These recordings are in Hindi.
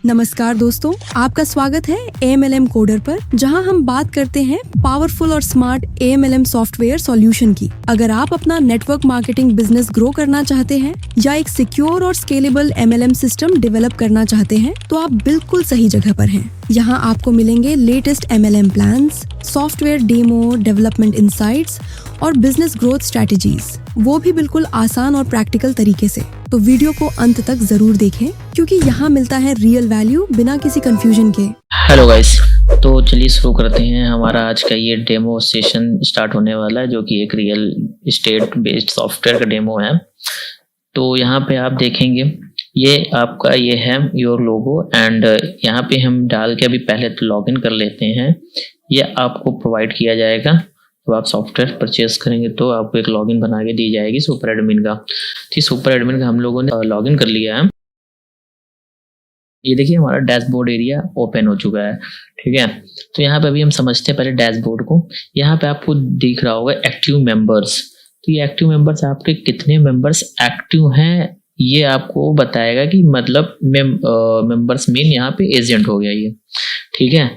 नमस्कार दोस्तों, आपका स्वागत है AMLM कोडर पर, जहां हम बात करते हैं पावरफुल और स्मार्ट AMLM सॉफ्टवेयर सॉल्यूशन की। अगर आप अपना नेटवर्क मार्केटिंग बिजनेस ग्रो करना चाहते हैं या एक सिक्योर और स्केलेबल MLM सिस्टम डेवलप करना चाहते हैं, तो आप बिल्कुल सही जगह पर हैं। यहाँ आपको मिलेंगे latest MLM plans, software demo, development insights और बिजनेस ग्रोथ स्ट्रेटेजीज, वो भी बिल्कुल आसान और प्रैक्टिकल तरीके से। तो वीडियो को अंत तक जरूर देखें, क्योंकि यहाँ मिलता है रियल वैल्यू बिना किसी कंफ्यूजन के। हेलो गाइस, तो चलिए शुरू करते हैं। हमारा आज का ये डेमो सेशन स्टार्ट होने वाला है, जो कि एक रियल एस्टेट बेस्ड सॉफ्टवेयर का डेमो है। तो यहाँ पे आप देखेंगे ये आपका ये है योर लोगो, एंड यहाँ पे हम डाल के अभी पहले तो लॉगिन कर लेते हैं। ये आपको प्रोवाइड किया जाएगा, तो आप सॉफ्टवेयर परचेस करेंगे तो आपको एक लॉगिन बना के दी जाएगी सुपर एडमिन का। ठीक, सुपर एडमिन का हम लोगों ने लॉगिन कर लिया है। ये देखिए हमारा डैशबोर्ड एरिया ओपन हो चुका है। ठीक है, तो यहाँ पे अभी हम समझते हैं पहले डैशबोर्ड को। यहाँ पे आपको दिख रहा होगा एक्टिव मेंबर्स। तो ये एक्टिव मेंबर्स आपके कितने मेंबर्स एक्टिव हैं, ये आपको बताएगा कि मतलब मेंबर्स मेन यहाँ पे एजेंट हो गया ये। ठीक है,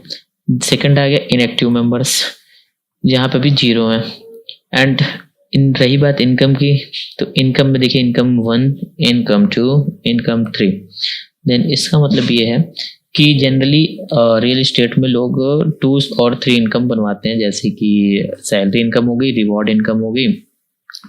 सेकंड आ गया इनएक्टिव मेंबर्स, यहाँ पे भी 0 है। एंड रही बात इनकम की, तो इनकम में देखिए इनकम 1, इनकम 2, इनकम 3। देन इसका मतलब ये है कि जनरली रियल एस्टेट में लोग 2 और 3 इनकम बनवाते हैं, जैसे कि सैलरी इनकम हो गई, रिवॉर्ड इनकम हो गई,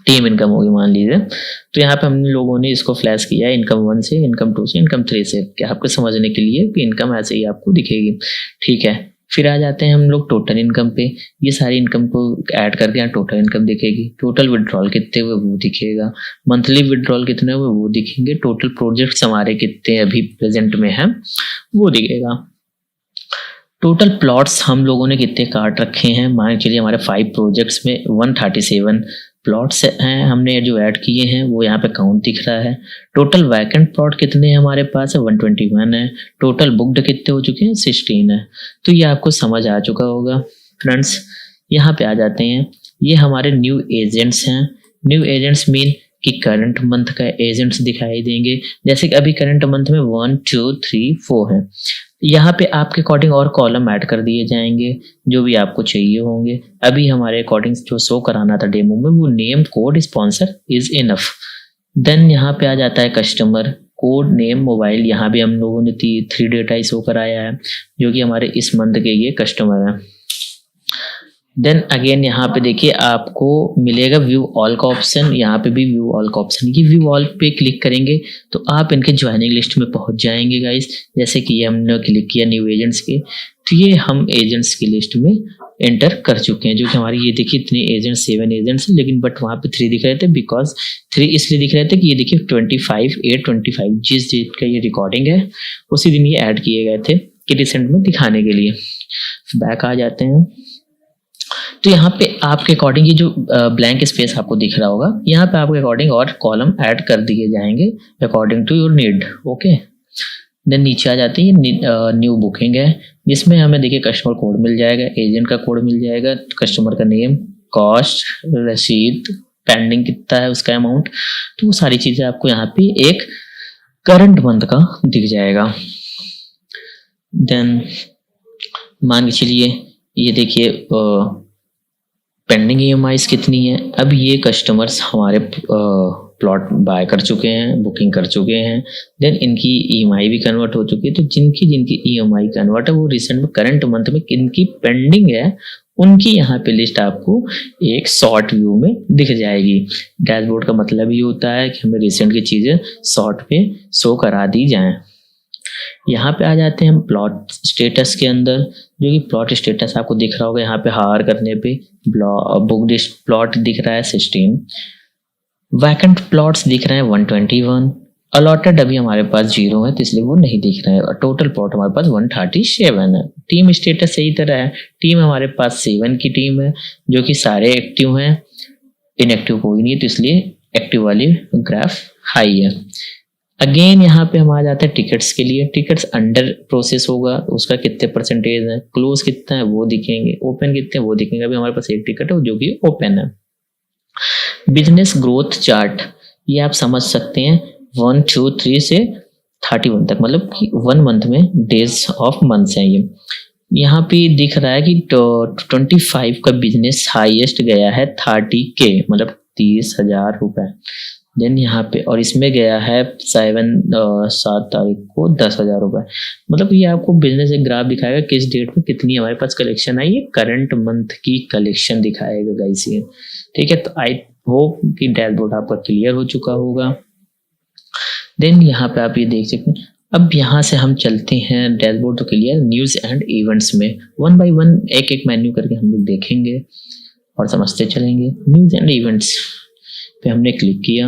टीम इनकम होगी मान लीजिए। तो यहाँ पे हम लोगों ने इसको फ्लैश किया है इनकम 1 से, इनकम 2 से, इनकम 3 से, क्या आपको समझने के लिए कि इनकम ऐसे ही आपको दिखेगी। ठीक है, फिर आ जाते हैं हम लोग टोटल इनकम पे। ये सारी इनकम को ऐड करके यहाँ टोटल इनकम दिखेगी। टोटल विड्रॉल कितने हुए वो दिखेगा, मंथली विड्रॉल कितने हुए वो दिखेंगे, टोटल प्रोजेक्ट्स हमारे कितने अभी प्रेजेंट में हैं वो दिखेगा। टोटल प्लॉट्स हम लोगों ने कितने काट रखे हैं, मान चलिए हमारे 5 प्रोजेक्ट्स में 137 प्लॉट्स हैं हमने जो ऐड किए हैं, वो यहाँ पे काउंट दिख रहा है। टोटल वैकेंट प्लॉट कितने हैं हमारे पास है, 121 है। टोटल बुक्ड कितने हो चुके हैं, 16 है। तो ये आपको समझ आ चुका होगा फ्रेंड्स। यहाँ पे आ जाते हैं, ये हमारे न्यू एजेंट्स हैं। न्यू एजेंट्स मीन कि करंट मंथ का एजेंट्स दिखाई देंगे, जैसे कि अभी करंट मंथ में 1, 2, 3, 4 है। यहाँ पे आपके अकॉर्डिंग और कॉलम ऐड कर दिए जाएंगे जो भी आपको चाहिए होंगे। अभी हमारे अकॉर्डिंग जो शो कराना था डेमो में, वो name code sponsor is enough. Then यहाँ पे आ जाता है कस्टमर, कोड, नेम, मोबाइल। यहाँ भी हम लोगों ने 3 डेटा ही शो कराया है, जो कि हमारे इस मंथ के ये कस्टमर है। देन अगेन यहाँ पे देखिए आपको मिलेगा व्यू ऑल का ऑप्शन। यहाँ पे भी व्यू ऑल का ऑप्शन, ये व्यू ऑल पे क्लिक करेंगे तो आप इनके ज्वाइनिंग लिस्ट में पहुंच जाएंगे गाइस। जैसे कि ये हमने क्लिक किया न्यू एजेंट्स के, तो ये हम एजेंट्स की लिस्ट में एंटर कर चुके हैं, जो कि हमारी ये देखिए इतने एजेंट्स 7 एजेंट्स, लेकिन बट वहाँ पे 3 दिख रहे थे। बिकॉज 3 इसलिए दिख रहे थे कि ये देखिए 25/8/25 जिस डेट का ये रिकॉर्डिंग है उसी दिन ये ऐड किए गए थे कि रिसेंट में दिखाने के लिए। बैक आ जाते हैं, तो यहाँ पे आपके अकॉर्डिंग ये जो ब्लैंक स्पेस आपको दिख रहा होगा, यहाँ पे आपके अकॉर्डिंग और कॉलम ऐड कर दिए जाएंगे according to your need. Okay, then नीचे आ जाती है न्यू बुकिंग है, जिसमें हमें देखिए कस्टमर कोड मिल जाएगा, एजेंट का कोड मिल जाएगा, कस्टमर का नेम, कॉस्ट, रसीद, पेंडिंग कितना है उसका अमाउंट। तो वो सारी चीजें आपको यहाँ पे एक करंट मंथ का दिख जाएगा। देन मान के चलिए ये देखिए पेंडिंग EMIs कितनी है। अब ये कस्टमर्स हमारे प्लॉट बाय कर चुके हैं, बुकिंग कर चुके हैं, देन इनकी EMI भी कन्वर्ट हो चुकी है। तो जिनकी EMI कन्वर्ट है वो रिसेंट में करंट मंथ में किनकी पेंडिंग है, उनकी यहाँ पे लिस्ट आपको एक शॉर्ट व्यू में दिख जाएगी। डैशबोर्ड का मतलब ये होता है कि हमें रिसेंट की चीज़ें शॉर्ट पे शो करा दी जाएं। यहाँ पे आ जाते हैं हम प्लॉट स्टेटस के अंदर, जो कि प्लॉट स्टेटस आपको दिख रहा होगा। यहाँ पे हायर करने पे बुक प्लॉट दिख रहा है 16, वैकेंट प्लॉट्स दिख रहे हैं 121, अलॉटेड अभी हमारे पास 0 है तो इसलिए वो नहीं दिख रहे हैं, और टोटल प्लॉट हमारे पास 137 है। टीम स्टेटस सही तरह है, टीम हमारे पास 7 की टीम है, जो कि सारे एक्टिव हैं, इनएक्टिव कोई नहीं है, तो इसलिए एक्टिव वाली ग्राफ हाई है। अगेन यहाँ पे हम आ जाते हैं टिकट्स के लिए। टिकट्स अंडर प्रोसेस होगा, उसका कितने परसेंटेज है, क्लोज कितना है वो दिखेंगे, ओपन कितने वो दिखेंगे। अभी हमारे पास एक टिकट है जो कि ओपन है। बिजनेस ग्रोथ चार्ट, ये आप समझ सकते हैं 1, 2, 3 से 31 तक, मतलब कि 1 मंथ में डेज ऑफ मंथ्स हैं ये। यहाँ पे दिख रहा है कि 25 का बिजनेस हाईएस्ट गया है 30K, मतलब 30,000 रुपए। देन यहाँ पे और इसमें गया है 7 तारीख को 10,000 रुपए। मतलब ये आपको बिजनेस एक ग्राफ दिखाएगा किस डेट पे कितनी हमारे पास कलेक्शन आई, ये करंट मंथ की कलेक्शन दिखाएगा गाइस ये। ठीक है, तो आई होप कि डैशबोर्ड आपका क्लियर हो चुका होगा। देन यहाँ पे आप ये देख सकते हैं। अब यहाँ से हम चलते हैं, डैशबोर्ड तो क्लियर, न्यूज़ एंड इवेंट्स में 1 बाय 1 एक एक मेन्यू करके हम लोग देखेंगे और समझते चलेंगे। न्यूज़ एंड इवेंट्स पे हमने क्लिक किया।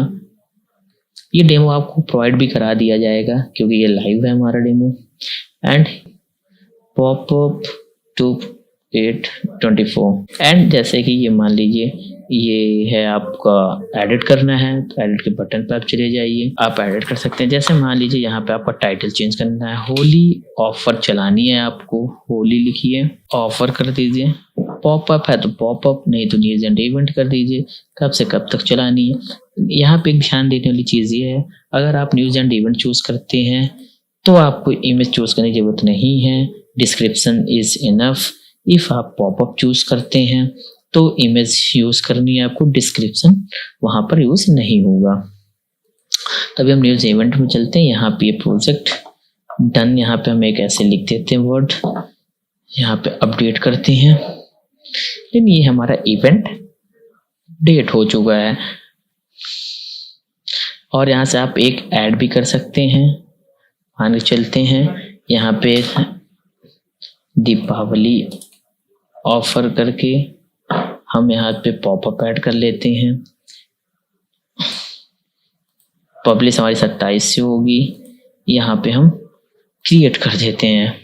ये डेमो आपको प्रोवाइड भी करा दिया जाएगा क्योंकि ये लाइव है हमारा demo. And popup to 824 and जैसे कि ये मान लीजिए ये है आपका एडिट करना है, तो एडिट के बटन पे आप चले जाइए, आप एडिट कर सकते हैं। जैसे मान लीजिए यहाँ पे आपका टाइटल चेंज करना है, होली ऑफर चलानी है आपको, होली लिखिए, ऑफर कर दीजिए। पॉपअप है तो पॉपअप, नहीं तो न्यूज़ एंड इवेंट कर दीजिए। कब से कब तक चलानी है। यहाँ पे एक ध्यान देने वाली चीज़ ये है, अगर आप न्यूज़ एंड इवेंट चूज करते हैं तो आपको इमेज चूज करने की जरूरत नहीं है, डिस्क्रिप्शन इज इनफ। इफ आप पॉपअप चूज करते हैं तो इमेज यूज करनी है आपको, डिस्क्रिप्शन वहां पर यूज नहीं होगा। तभी हम न्यूज़ इवेंट में चलते हैं। यहाँ पे प्रोजेक्ट डन, यहाँ पे हम एक ऐसे लिख देते हैं वर्ड, यहाँ पे अपडेट करते हैं। लेकिन ये हमारा इवेंट डेट हो चुका है और यहाँ से आप एक ऐड भी कर सकते हैं। आगे चलते हैं, यहाँ पे दीपावली ऑफर करके हम यहाँ पे पॉपअप ऐड कर लेते हैं। पब्लिश हमारी 27 से होगी, यहाँ पे हम क्रिएट कर देते हैं।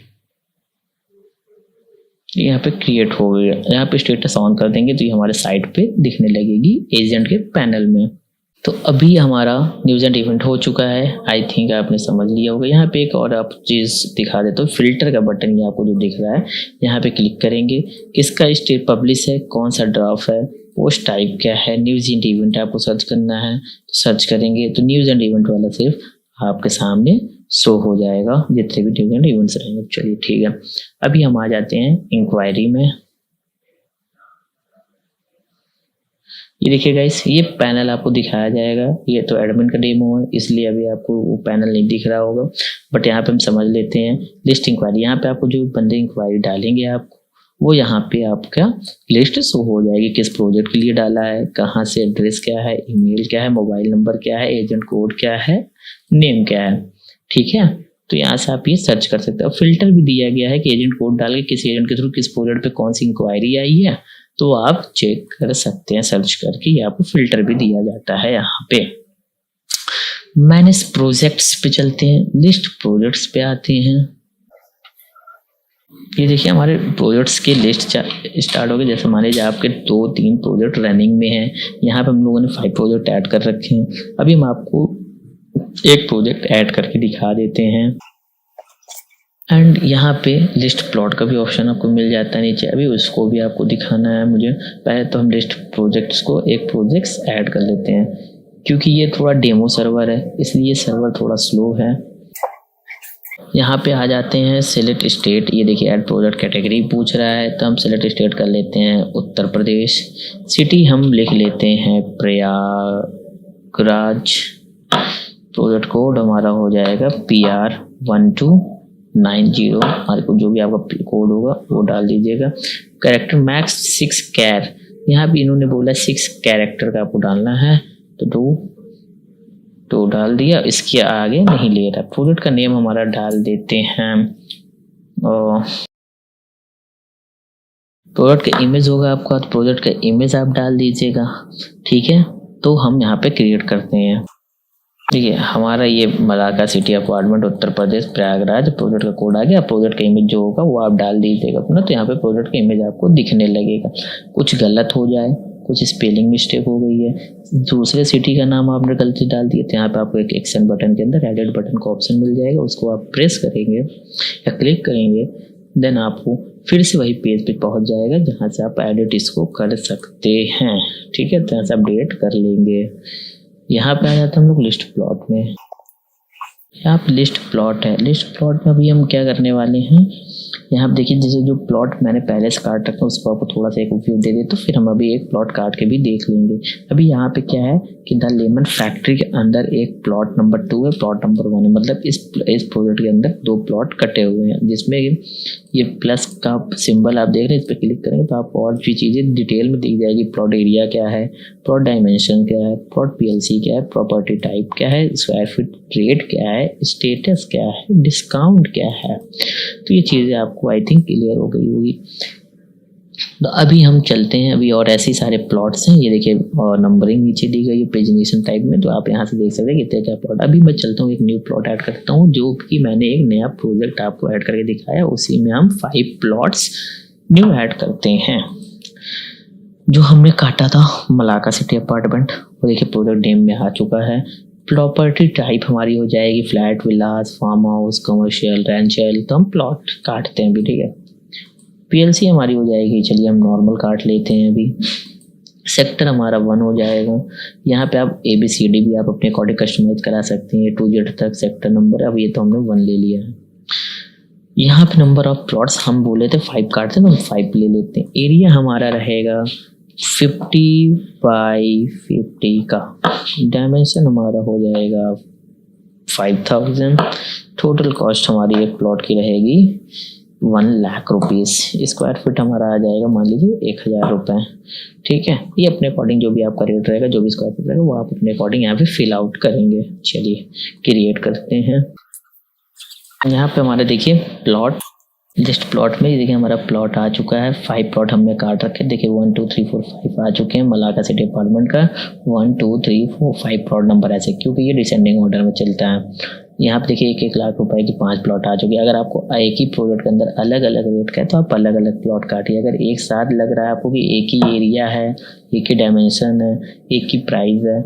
यहाँ पे क्रिएट हो गया, यहाँ पे स्टेटस ऑन कर देंगे तो ये हमारे साइट पे दिखने लगेगी एजेंट के पैनल में। तो अभी हमारा न्यूज़ एंड इवेंट हो चुका है, आई थिंक आपने समझ लिया होगा। यहाँ पे एक और आप चीज़ दिखा देता हूँ, फिल्टर का बटन ये आपको जो दिख रहा है, यहाँ पे क्लिक करेंगे, किसका स्टेट पब्लिश है, कौन सा ड्राफ्ट है, पोस्ट टाइप क्या है, न्यूज़ एंड इवेंट आपको सर्च करना है तो सर्च करेंगे तो न्यूज़ एंड इवेंट वाला सिर्फ आपके सामने शो हो जाएगा, जितने भी न्यूज़ एंड इवेंट्स रहेंगे। चलिए ठीक है, अभी हम आ जाते हैं इंक्वायरी में। ये देखिए गाइस, ये पैनल आपको दिखाया जाएगा। ये तो एडमिन का डेमो है इसलिए अभी आपको वो पैनल नहीं दिख रहा होगा, बट यहाँ पे हम समझ लेते हैं। लिस्ट इंक्वायरी, यहाँ पे आपको जो बंदे इंक्वायरी डालेंगे आपको वो यहाँ पे आपका लिस्ट शो हो जाएगी, किस प्रोजेक्ट के लिए डाला है, कहाँ से, एड्रेस क्या है, ईमेल क्या है, मोबाइल नंबर क्या है, एजेंट कोड क्या है, नेम क्या है। ठीक है, तो यहाँ से आप ये सर्च कर सकते हो। फिल्टर भी दिया गया है कि एजेंट कोड डाल के किस एजेंट के थ्रू किस प्रोजेक्ट पे कौन सी इंक्वायरी आई है, तो आप चेक कर सकते हैं सर्च करके। ये आपको फिल्टर भी दिया जाता है। यहाँ पे मैनेज प्रोजेक्ट्स पे चलते हैं, लिस्ट प्रोजेक्ट्स पे आते हैं। ये देखिए हमारे प्रोजेक्ट्स की लिस्ट स्टार्ट हो गई। जैसे मान लीजिए आपके 2-3 प्रोजेक्ट रनिंग में हैं, यहाँ पे हम लोगों ने 5 प्रोजेक्ट ऐड कर रखे हैं। अभी हम आपको एक प्रोजेक्ट ऐड करके दिखा देते हैं। एंड यहाँ पे लिस्ट प्लॉट का भी ऑप्शन आपको मिल जाता है नीचे, अभी उसको भी आपको दिखाना है मुझे। पहले तो हम लिस्ट प्रोजेक्ट्स को एक प्रोजेक्ट्स ऐड कर लेते हैं, क्योंकि ये थोड़ा डेमो सर्वर है इसलिए सर्वर थोड़ा स्लो है। यहाँ पे आ जाते हैं सिलेक्ट स्टेट। ये देखिए ऐड प्रोजेक्ट कैटेगरी पूछ रहा है तो हम सिलेक्ट स्टेट कर लेते हैं उत्तर प्रदेश। सिटी हम लिख लेते हैं प्रयागराज। प्रोजेक्ट कोड हमारा हो जाएगा PR1290। हमारे को जो भी आपका कोड होगा वो डाल दीजिएगा। कैरेक्टर मैक्स 6 कैर, यहाँ भी इन्होंने बोला 6 कैरेक्टर का आपको डालना है तो 2 डाल दिया, इसके आगे नहीं ले रहा। प्रोजेक्ट का नेम हमारा डाल देते हैं, प्रोजेक्ट का इमेज होगा आपका तो प्रोजेक्ट का इमेज आप डाल दीजिएगा। ठीक है, तो हम यहाँ पे क्रिएट करते हैं। ठीक है, हमारा ये Malacca city apartment Uttar Pradesh Prayagraj, project का कोड आ गया। प्रोजेक्ट का इमेज जो होगा वो आप डाल दीजिएगा अपना, तो यहाँ पे प्रोजेक्ट का इमेज आपको दिखने लगेगा। कुछ गलत हो जाए, कुछ स्पेलिंग मिस्टेक हो गई है, दूसरे सिटी का नाम आपने गलती डाल दिया, तो यहाँ पे आपको एक एक्शन बटन के अंदर एडिट बटन का ऑप्शन मिल जाएगा, उसको आप प्रेस करेंगे या क्लिक करेंगे, देन आपको फिर से वही पेज पे पहुंच जाएगा जहाँ से आप एडिट इसको कर सकते हैं। ठीक है, तो यहाँ से अपडेट कर लेंगे। यहाँ पे आ जाते हैं हम लोग लिस्ट प्लॉट में। यहाँ पे लिस्ट प्लॉट है। लिस्ट प्लॉट में अभी हम क्या करने वाले हैं, यहाँ पे देखिए जैसे जो प्लॉट मैंने पहले से काट रखा है उसको आपको थोड़ा सा एक व्यू दे दे, तो फिर हम अभी एक प्लॉट काट के भी देख लेंगे। अभी यहाँ पे क्या है कि द लेमन फैक्ट्री के अंदर एक प्लॉट नंबर 2 है, प्लॉट नंबर 1 है, मतलब इस प्रोजेक्ट के अंदर 2 प्लॉट कटे हुए हैं, जिसमें ये प्लस का सिंबल आप देख रहे हैं, इस पर क्लिक करेंगे तो आपको और भी चीज़ें डिटेल में दिख जाएगी। प्लॉट एरिया क्या है, प्लॉट डायमेंशन क्या है, प्लॉट पीएलसी क्या है, प्रॉपर्टी टाइप क्या है, स्क्वायर फीट रेट क्या है, स्टेटस क्या है, डिस्काउंट क्या है। तो ये चीज़ें आपको आई थिंक क्लियर हो गई होगी। तो अभी हम चलते हैं, अभी और ऐसे सारे प्लॉट्स हैं, ये देखिए नंबरिंग नीचे दी गई है पेजिनेशन टाइप में, तो आप यहाँ से देख सकते हैं कितने क्या प्लॉट। अभी मैं चलता हूँ एक न्यू प्लॉट ऐड करता हूँ, जो कि मैंने एक नया प्रोजेक्ट आपको ऐड करके दिखाया, उसी में हम 5 प्लॉट्स न्यू ऐड करते हैं जो हमने काटा था मलाका सिटी अपार्टमेंट। वो देखिए प्रोजेक्ट नेम में आ चुका है। प्रॉपर्टी टाइप हमारी हो जाएगी फ्लैट, विलास, फार्म हाउस, कमर्शियल, रेंशियल, तो हम प्लॉट काटते हैं अभी, ठीक है। पीएलसी हमारी हो जाएगी, चलिए हम नॉर्मल काट लेते हैं अभी। सेक्टर हमारा 1 हो जाएगा। यहाँ पे आप ABCD भी आप अपने अकॉर्डिंग कस्टमाइज करा सकते हैं, A to Z तक सेक्टर नंबर। अब ये तो हमने 1 ले लिया है। यहाँ पे नंबर ऑफ प्लॉट्स हम बोले थे 5 काटते हैं, तो हम 5 ले लेते हैं। एरिया हमारा रहेगा 50 बाई 50 का। डायमेंशन हमारा हो जाएगा 5000। टोटल कॉस्ट हमारी एक प्लॉट की रहेगी 1 लाख रुपीज़। स्क्वायर फीट हमारा आ जाएगा मान लीजिए 1000 रुपये, ठीक है। ये अपने अकॉर्डिंग जो भी आपका रेट रहेगा, जो भी स्क्वायर फीट रहेगा, वो आप अपने अकॉर्डिंग यहाँ पे फिल आउट करेंगे। चलिए क्रिएट करते हैं। यहाँ पे हमारे देखिए प्लॉट, लिस्ट प्लॉट में देखिए हमारा प्लॉट आ चुका है। 5 प्लॉट हमने काट रखे, देखिए 1 2 3 4 5 आ चुके हैं। मलाका सिटी अपार्टमेंट का 1 2 3 4 5 प्लॉट नंबर ऐसे, क्योंकि ये डिसेंडिंग ऑर्डर में चलता है। यहाँ पे देखिए 1 लाख रुपए की 5 प्लॉट आ चुके हैं। अगर आपको एक ही प्रोजेक्ट के अंदर अलग अलग रेट का है तो आप अलग अलग प्लॉट काटिए। अगर एक साथ लग रहा है आपको कि एक ही एरिया है, एक ही डायमेंशन है, एक ही प्राइस है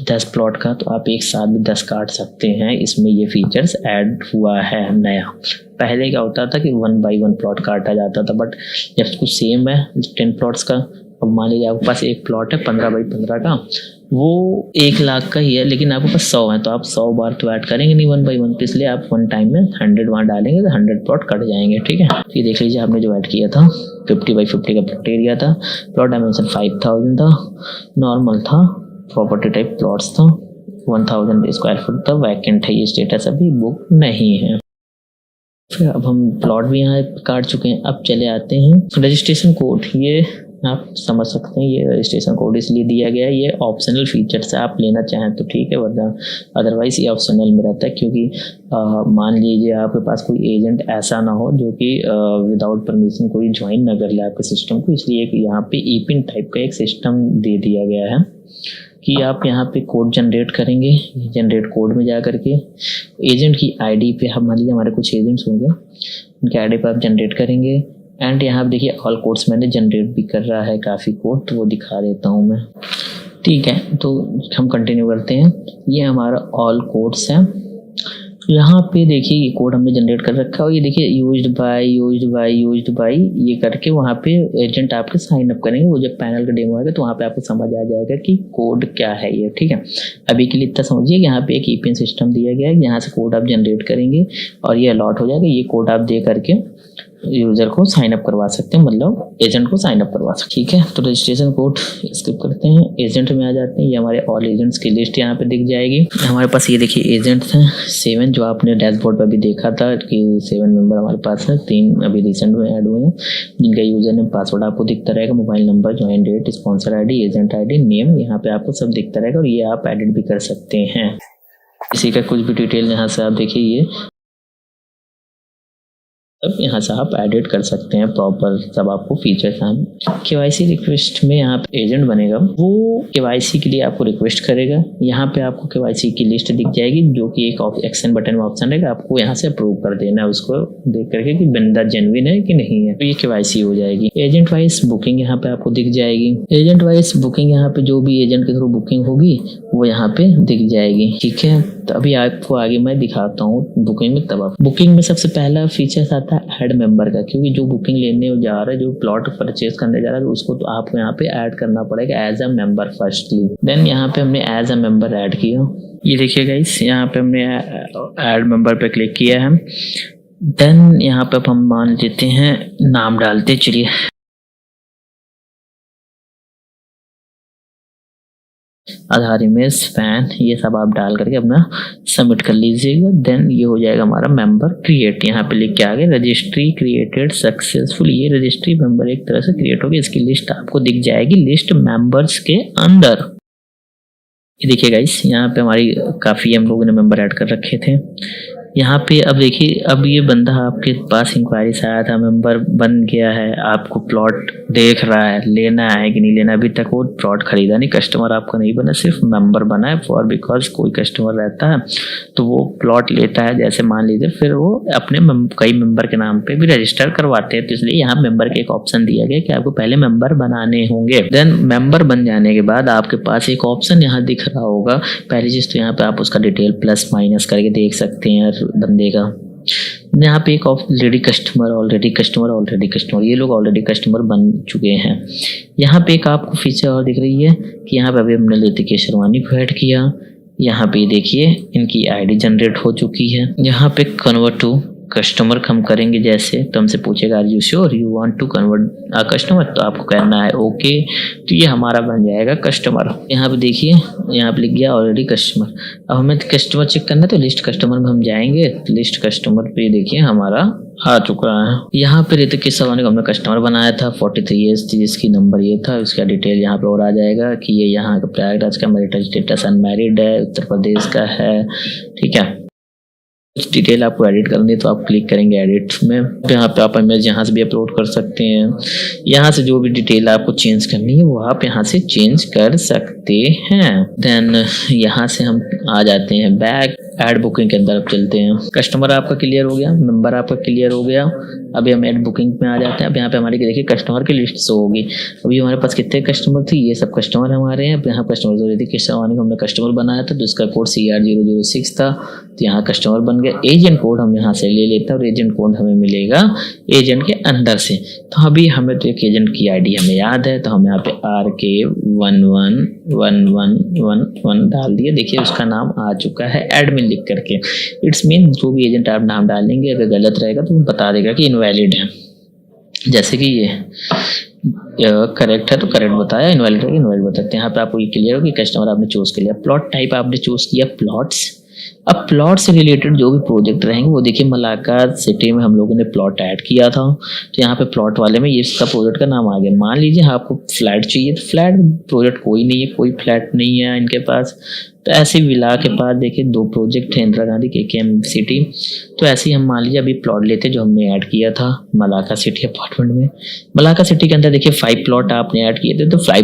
10 प्लॉट का, तो आप एक साथ भी 10 काट सकते हैं। इसमें ये फीचर्स ऐड हुआ है नया। पहले क्या होता था कि 1 बाई 1 प्लॉट काटा जाता था, बट जब कुछ सेम है 10 प्लॉट्स का, अब मान लीजिए आपके पास एक प्लॉट है 15 बाई 15 का, वो 1 लाख का ही है, लेकिन आपके पास 100 है, तो आप 100 बार तो ऐड करेंगे नहीं 1 बाई 1, तो इसलिए आप 1 टाइम में 100 वहाँ डालेंगे तो 100 प्लॉट कट जाएंगे, ठीक है। ये देख लीजिए आपने जो ऐड किया था 50 बाई 50 का प्लॉट एरिया था, प्लॉट डायमेंशन 5000 था, नॉर्मल था, प्रॉपर्टी टाइप प्लॉट्स था, 1000 स्क्वायर फुट था, वैकेंट है, ये स्टेटस अभी बुक नहीं है। फिर अब हम प्लॉट भी यहाँ काट चुके हैं। अब चले आते हैं रजिस्ट्रेशन कोड। ये आप समझ सकते हैं, ये रजिस्ट्रेशन कोड इसलिए दिया गया है, ये ऑप्शनल फीचर्स है, आप लेना चाहें तो ठीक है, वरना अदरवाइज ये ऑप्शनल में रहता है। क्योंकि मान लीजिए आपके पास कोई एजेंट ऐसा ना हो जो कि विदाउट परमिशन कोई ज्वाइन ना कर ले आपके सिस्टम को, इसलिए कि यहाँ पे ईपिन टाइप का एक सिस्टम दे दिया गया है कि आप यहाँ पे कोड जनरेट करेंगे। जनरेट कोड में जा करके एजेंट की आईडी पे, हम मान लीजिए हमारे कुछ एजेंट्स होंगे, उनके आईडी पे आप जनरेट करेंगे। एंड यहाँ पे देखिए ऑल कोड्स मैंने जनरेट भी कर रहा है काफ़ी कोड, तो वो दिखा देता हूँ मैं, ठीक है। तो हम कंटिन्यू करते हैं। ये हमारा ऑल कोड्स है। यहाँ पे देखिए ये कोड हमने जनरेट कर रखा है, और ये देखिए यूज्ड बाय ये करके वहाँ पे एजेंट आपके साइन अप करेंगे। वो जब पैनल का डेमो आएगा तो वहाँ पे आपको समझ आ जाएगा कि कोड क्या है ये, ठीक है। अभी के लिए इतना समझिए कि यहाँ पे एक ईपिन सिस्टम दिया गया है, यहाँ से कोड आप जनरेट करेंगे और ये अलॉट हो जाएगा। ये कोड आप दे करके यूजर को साइन अप करवा सकते हैं, मतलब एजेंट को साइन अप करवा सकते हैं, ठीक है। तो रजिस्ट्रेशन कोड स्किप करते हैं, एजेंट में आ जाते हैं। ये हमारे ऑल एजेंट्स की लिस्ट यहाँ पे दिख जाएगी। हमारे पास ये देखिए एजेंट्स हैं 7, जो आपने डैशबोर्ड पर भी देखा था कि 7 मेंबर हमारे पास हैं। 3 अभी रिसेंट में ऐड हुए हैं, जिनका यूजर नेम पासवर्ड आपको दिखता रहेगा, mobile number, join date, sponsor ID, agent ID, name, यहाँ पे आपको सब दिखता रहेगा, और ये आप एडिट भी कर सकते हैं। इसी का कुछ भी डिटेल यहाँ से आप देखिए, ये अब यहाँ से आप एडिट कर सकते हैं प्रॉपर, सब आपको फीचर्स हैं। KYC रिक्वेस्ट में यहाँ पे एजेंट बनेगा, वो KYC के लिए आपको रिक्वेस्ट करेगा। यहाँ पे आपको KYC की लिस्ट दिख जाएगी, जो कि एक एक्शन बटन में ऑप्शन रहेगा, आपको यहाँ से अप्रूव कर देना है उसको देख करके कि बंदा जेन्युइन है कि नहीं है, तो ये KYC हो जाएगी। एजेंट वाइज बुकिंग यहाँ पे आपको दिख जाएगी। एजेंट वाइज बुकिंग यहाँ पे जो भी एजेंट के थ्रू बुकिंग होगी वो यहाँ पे दिख जाएगी, ठीक है। तो अभी आपको आगे मैं दिखाता हूँ बुकिंग में। तब बुकिंग में सबसे पहला फीचर आता है ऐड मेंबर का, क्योंकि जो बुकिंग लेने जा रहा है, जो प्लॉट परचेज करने जा रहा है, तो उसको तो आपको यहाँ पे ऐड करना पड़ेगा as a member firstly. Then यहाँ पे हमने एज अ मेंबर ऐड किया, ये देखिए गाइस, यहाँ पे हमने ऐड मेंबर पे क्लिक किया है। देन यहाँ पे अब हम मान लेते हैं नाम डालते, चलिए आधार, इमेज, पैन, ये सब आप डाल करके अपना सबमिट कर लीजिएगा। देन ये हो जाएगा हमारा मेंबर क्रिएट। यहाँ पे लिख के आगे रजिस्ट्री क्रिएटेड सक्सेसफुल। ये रजिस्ट्री मेंबर एक तरह से क्रिएट होगी, इसकी लिस्ट आपको दिख जाएगी लिस्ट मेंबर्स के अंदर। ये देखिए गाइस, यहाँ पे हमारी काफ़ी हम लोगों ने मेंबर ऐड कर रखे थे। यहाँ पे अब देखिए, अब ये बंदा आपके पास इंक्वायरी से आया था, मेंबर बन गया है, आपको प्लॉट देख रहा है, लेना है कि नहीं लेना। अभी तक वो प्लॉट खरीदा नहीं, कस्टमर आपका नहीं बना, सिर्फ मेंबर बना है। फॉर बिकॉज कोई कस्टमर रहता है तो वो प्लॉट लेता है, जैसे मान लीजिए, फिर वो अपने कई मेंबर के नाम पे भी रजिस्टर करवाते हैं। तो इसलिए यहाँ मेंबर के एक ऑप्शन दिया गया कि आपको पहले मेंबर बनाने होंगे। देन मेंबर बन जाने के बाद आपके पास एक ऑप्शन यहाँ दिख रहा होगा। पहली चीज तो यहाँ पे आप उसका डिटेल प्लस माइनस करके देख सकते हैं बंदे का। यहाँ पे एक ऑलरेडी कस्टमर, ये लोग ऑलरेडी कस्टमर बन चुके हैं। यहाँ पे एक आपको फीचर और दिख रही है कि यहाँ पे अभी हमने लेते शेरवानी को ऐड किया। यहाँ पे देखिए इनकी आईडी जनरेट हो चुकी है। यहाँ पे कन्वर्ट टू कस्टमर हम करेंगे, जैसे तो हमसे पूछेगा are you sure you want to convert a customer, तो आपको कहना है ओके। तो ये हमारा बन जाएगा कस्टमर। यहाँ पे देखिए, यहाँ पे लिख गया ऑलरेडी कस्टमर। अब हमें कस्टमर चेक करना है तो लिस्ट कस्टमर में हम जाएंगे। तो लिस्ट कस्टमर पे देखिए हमारा आ चुका है। यहाँ पे ऋतिक केसरवानी को हमने कस्टमर बनाया था, 43 ईयर्स थी, जिसकी नंबर ये था। उसका डिटेल यहाँ पे और आ जाएगा कि ये यहाँ का प्रयागराज का मैरिटल स्टेटस अनमैरिड है, उत्तर प्रदेश का है। ठीक है, कुछ डिटेल आपको एडिट करनी है तो आप क्लिक करेंगे एडिट में। यहाँ पे आप इमेज यहाँ से भी अपलोड कर सकते हैं। यहाँ से जो भी डिटेल आपको चेंज करनी है वो आप यहाँ से चेंज कर सकते हैं। देन यहाँ से हम आ जाते हैं बैक ऐड बुकिंग के अंदर। अब चलते हैं, कस्टमर आपका क्लियर हो गया, मेंबर आपका क्लियर हो गया। अभी हम ऐड बुकिंग में आ जाते हैं। अब यहाँ पे हमारी देखिए कस्टमर की लिस्ट शो होगी। अभी हमारे पास कितने कस्टमर थे, ये सब कस्टमर हमारे हैं। अब यहाँ कस्टमर जो ऋतिक केसरवानी को हमने कस्टमर बनाया था, तो इसका कोड CR006 था, तो यहाँ कस्टमर बन गया। एजेंट कोड हम यहाँ से ले लेते हैं और एजेंट कोड हमें मिलेगा एजेंट के अंदर से। तो अभी हमें तो एक एजेंट की आईडी हमें याद है, तो हम यहाँ पे RK111111 डाल दिए। देखिए उसका नाम आ चुका है एडमिन लिख करके। इट्स मीन जो भी एजेंट आप नाम डालेंगे अगर गलत रहेगा तो वो बता देगा कि इनवैलिड है। जैसे कि ये करेक्ट है तो करेक्ट बताया, इनवैलिड है इनवैलिड बताते हैं। यहाँ पे आपको ये क्लियर हो कि कस्टमर आपने चूज कर लिया। प्लॉट टाइप आपने चूज किया प्लॉट्स। अब प्लॉट से रिलेटेड जो भी प्रोजेक्ट रहेंगे वो देखिए मलाका सिटी में हम लोगों ने प्लॉट ऐड किया था, तो यहाँ पे प्लॉट वाले में ये इसका प्रोजेक्ट का नाम आ गया। मान लीजिए आपको फ्लैट चाहिए, तो फ्लैट प्रोजेक्ट कोई नहीं है, कोई फ्लैट नहीं है इनके पास। तो ऐसे विला के पास देखिए 2 प्रोजेक्ट है, इंदिरा गांधी KKM सिटी। तो ऐसे ही हम मान लीजिए अभी प्लॉट लेते जो हमने ऐड किया था मलाका सिटी अपार्टमेंट में। मलाका सिटी के अंदर देखिए 5 प्लॉट आपने ऐड किए थे, तो 5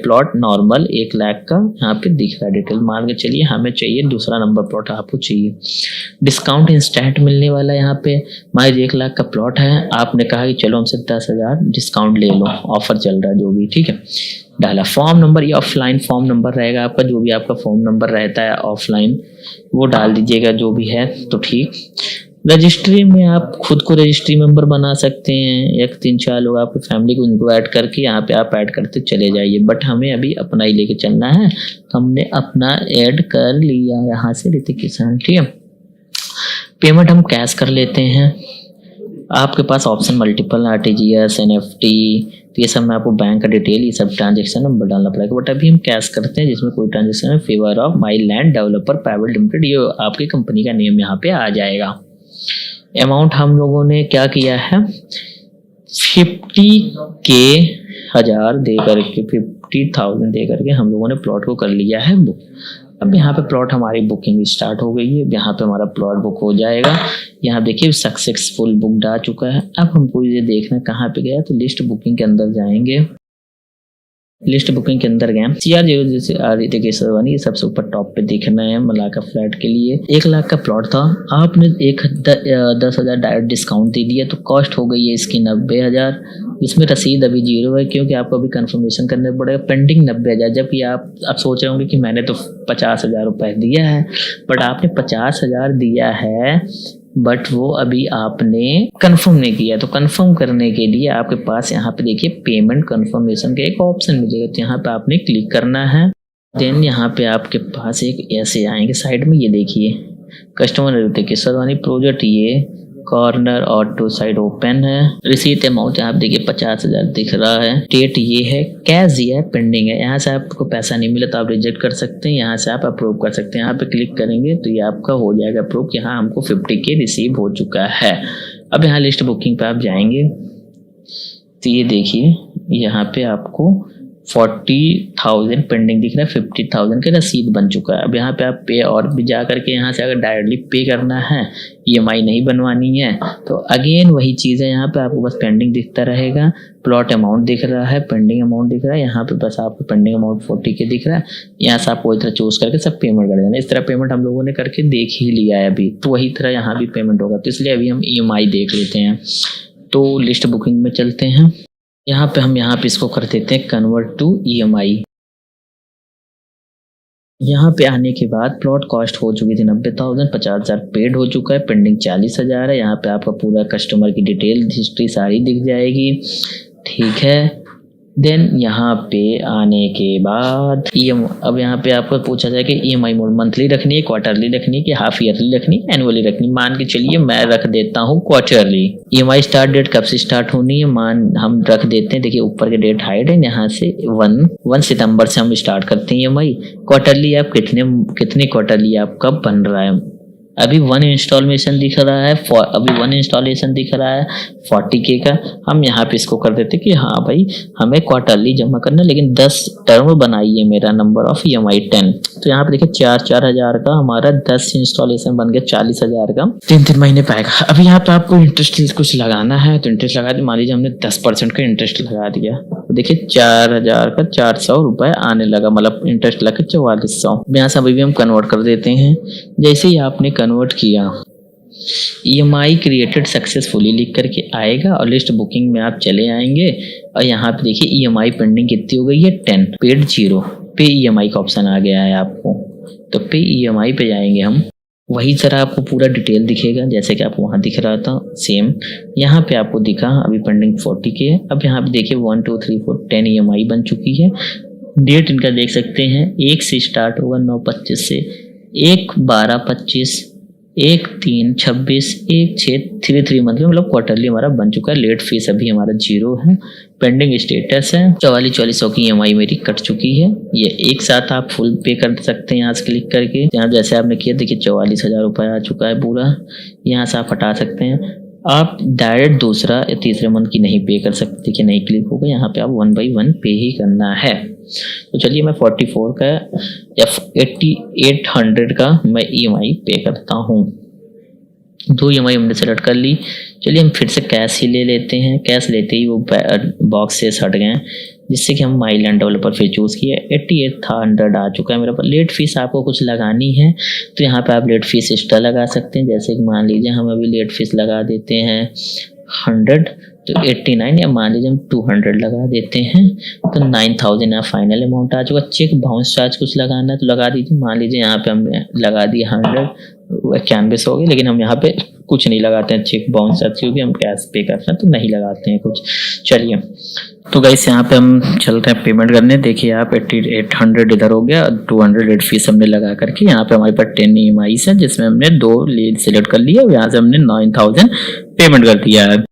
प्लॉट नॉर्मल 1 लाख का यहाँ पे दिख रहा है डिटेल। मान के चलिए हमें चाहिए दूसरा नंबर प्लॉट आपको चाहिए, डिस्काउंट इंस्टेंट मिलने वाला है। यहाँ पे मान लीजिए 1 लाख का प्लॉट है, आपने कहा कि चलो हमसे 10,000 डिस्काउंट ले लो, ऑफर चल रहा है जो भी, ठीक है। डाला फॉर्म नंबर, ये ऑफलाइन फॉर्म नंबर रहेगा आपका, जो भी आपका फॉर्म नंबर रहता है ऑफलाइन वो डाल दीजिएगा जो भी है, तो ठीक। रजिस्ट्री में आप खुद को रजिस्ट्री मेंबर बना सकते हैं, एक 3-4 लोग आपकी फैमिली को उनको ऐड करके यहाँ पे आप ऐड करते चले जाइए। बट हमें अभी अपना ही लेके चलना है, तो हमने अपना ऐड कर लिया यहाँ से ऋतिक किसान, ठीक है। पेमेंट हम कैश कर लेते हैं। आपके पास ऑप्शन मल्टीपल, RTGS, NFT, तो ये सब में आपको बैंक का डिटेल, ये सब ट्रांजेक्शन नंबर डालना पड़ेगा। बट अभी हम कैश करते हैं, जिसमें कोई ट्रांजेक्शन है। Favour of my land developer private limited, ये आपकी कंपनी का नेम यहाँ पे आ जाएगा। अमाउंट हम लोगों ने क्या किया है, 50,000 दे करके 50,000 दे करके हम लोगों ने प्लॉट को कर लिया है बुक। अब यहाँ पे प्लॉट हमारी बुकिंग स्टार्ट हो गई है। यहाँ पे हमारा प्लॉट बुक हो जाएगा। यहाँ देखिए सक्सेसफुल बुकड आ चुका है। अब हमको ये देखना कहाँ पे गया, तो लिस्ट बुकिंग के अंदर जाएंगे। लिस्ट बुकिंग के अंदर गए, CR006 ऋतिक केसरवानी, ये सबसे ऊपर टॉप पे देखना है। मलाका फ्लैट के लिए 1 लाख का प्लॉट था, आपने 10,000 डायरेक्ट डिस्काउंट दे दिया, तो कॉस्ट हो गई है इसकी 90,000। इसमें रसीद अभी 0 है, क्योंकि आपको अभी कंफर्मेशन करना पड़ेगा। पेंडिंग 90,000, जबकि आप सोच रहे होंगे कि मैंने तो 50,000 रुपये दिया है, बट आपने 50,000 दिया है, बट वो अभी आपने कंफर्म नहीं किया। तो कंफर्म करने के लिए आपके पास यहाँ पे देखिए पेमेंट कंफर्मेशन का एक ऑप्शन मिलेगा, तो यहाँ पे आपने क्लिक करना है। देन यहाँ पे आपके पास एक ऐसे आएंगे साइड में, ये देखिए कस्टमर किशोरवानी प्रोजेक्ट, ये कॉर्नर ऑटो साइड ओपन है। रिसीट अमाउंट आप देखिए 50,000 दिख रहा है। डेट ये है, कैश ये है, पेंडिंग है। यहाँ से आपको पैसा नहीं मिला तो आप रिजेक्ट कर सकते हैं, यहाँ से आप अप्रूव कर सकते हैं। यहाँ पे क्लिक करेंगे तो ये आपका हो जाएगा अप्रूव, यहाँ हमको 50K रिसीव हो चुका है। अब यहाँ लिस्ट बुकिंग पे आप जाएंगे तो ये देखिए यहाँ पे आपको 40,000 पेंडिंग दिख रहा है, 50,000 का रसीद बन चुका है। अब यहाँ पे आप पे और भी जा करके यहाँ से अगर डायरेक्टली पे करना है, EMI नहीं बनवानी है, तो अगेन वही चीज़ है। यहाँ पे आपको बस पेंडिंग दिखता रहेगा, प्लॉट अमाउंट दिख रहा है, पेंडिंग अमाउंट दिख रहा है। यहाँ पे बस आपको पेंडिंग अमाउंट 40K दिख रहा है। यहाँ से आपको इस तरह चूज करके सब पेमेंट कर देना। इस तरह पेमेंट हम लोगों ने करके देख ही लिया है अभी, तो वही तरह यहाँ भी पेमेंट होगा। तो इसलिए अभी हम EMI देख लेते हैं। तो लिस्ट बुकिंग में चलते हैं। यहाँ पे इसको कर देते हैं कन्वर्ट टू EMI। यहाँ पे आने के बाद प्लॉट कॉस्ट हो चुकी थी 90,000, 50,000 पेड हो चुका है, पेंडिंग 40,000 है। यहाँ पे आपका पूरा कस्टमर की डिटेल हिस्ट्री सारी दिख जाएगी, ठीक है। देन यहाँ पे आने के बाद अब यहाँ पे आपको पूछा जाए कि EMI मोड मंथली रखनी है, क्वार्टरली रखनी है कि हाफ ईयरली रखनी है, एनुअली रखनी है। मान के चलिए मैं रख देता हूँ क्वार्टरली। EMI स्टार्ट डेट कब से स्टार्ट होनी है, हम रख देते हैं, देखिए ऊपर के डेट हाइड है, यहाँ से 1 सितंबर से हम स्टार्ट करते हैं EMI। क्वार्टरली आप कितने क्वार्टरली आप कब बन रहा है, अभी 1 इंस्टॉलेशन दिख रहा है, 40K का। हम यहाँ पे इसको कर देते कि हाँ भाई हमें क्वार्टरली जमा करना, लेकिन 10 टर्म बनाइए, मेरा नंबर ऑफ EMI 10। तो यहाँ पे देखिए 4-4 हज़ार का हमारा 10 इंस्टॉलेशन बन गया 40,000 का, 3-3 महीने पाएगा। अभी यहाँ पे आपको इंटरेस्ट कुछ लगाना है तो इंटरेस्ट लगा दिया, मान लीजिए हमने 10% का इंटरेस्ट लगा दिया, तो देखिए 4,000 का 400 रुपये आने लगा, मतलब इंटरेस्ट लगा 4400। यहाँ से अभी भी हम कन्वर्ट कर देते हैं। जैसे ही आपने कन्वर्ट किया, EMI क्रिएटेड सक्सेसफुली लिख करके आएगा और लिस्ट बुकिंग में आप चले आएंगे और यहाँ पे देखिए EMI पेंडिंग कितनी हो गई है, 10, पेड 0, पे EMI का ऑप्शन आ गया है आपको। तो पे EMI पे जाएंगे हम, वही तरह आपको पूरा डिटेल दिखेगा जैसे कि आपको वहाँ दिख रहा था सेम। यहाँ पे आपको दिखा अभी पेंडिंग 40K है। अब यहाँ पे देखिए 1 2 3 4 10 EMI बन चुकी है। डेट इनका देख सकते हैं, 1 से स्टार्ट होगा 9/25 से, 1/12/25, 1/3/26, 1/6/3 मंथ में, मतलब क्वार्टरली हमारा बन चुका है। लेट फीस अभी हमारा 0 है। पेंडिंग स्टेटस है 4400 की EMI मेरी कट चुकी है। ये एक साथ आप फुल पे कर सकते हैं यहाँ से क्लिक करके। यहाँ जैसे आपने किया देखिए 44,000 रुपये आ चुका है पूरा। यहाँ से आप हटा सकते हैं। आप डायरेक्ट दूसरा या तीसरे मंथ की नहीं पे कर सकते, देखिए नहीं क्लिक होगा। यहाँ पे आप 1 by 1 पे ही करना है। तो चलिए मैं 44 का या 800 का मैं EMI पे करता हूँ। 2 EMI हमने सेलेक्ट कर ली। चलिए हम फिर से कैश ही ले लेते हैं। कैश लेते ही वो बॉक्स से हट गए, जिससे कि हम माई लैंड डेवलपर फिर चूज़ किया। 8800 आ चुका है मेरे पास। लेट फीस आपको कुछ लगानी है तो यहाँ पे आप लेट फीस एक्स्ट्रा लगा सकते हैं। जैसे कि मान लीजिए हम अभी लेट फीस लगा देते हैं 100, तो 89, या मान लीजिए हम 200 लगा देते हैं तो 9000 यहाँ फाइनल अमाउंट आ चुका। चेक बाउंस चार्ज कुछ लगाना है तो लगा दीजिए। मान लीजिए यहाँ पे हमने लगा दिया 100, 91 हो गई, लेकिन हम यहाँ पे कुछ नहीं लगाते हैं चेक बाउंस चार्ज, क्योंकि हम कैश पे करते हैं तो नहीं लगाते हैं कुछ। चलिए तो गाइस यहाँ पे हम चल रहे हैं पेमेंट करने। देखिए आप 8800 इधर हो गया, 200 लेट फीस हमने लगा करके यहाँ पे हमारे पास 10 EMI है, जिसमें हमने 2 लीड सिलेक्ट कर लिया। यहाँ से हमने 9000 पेमेंट कर दिया है।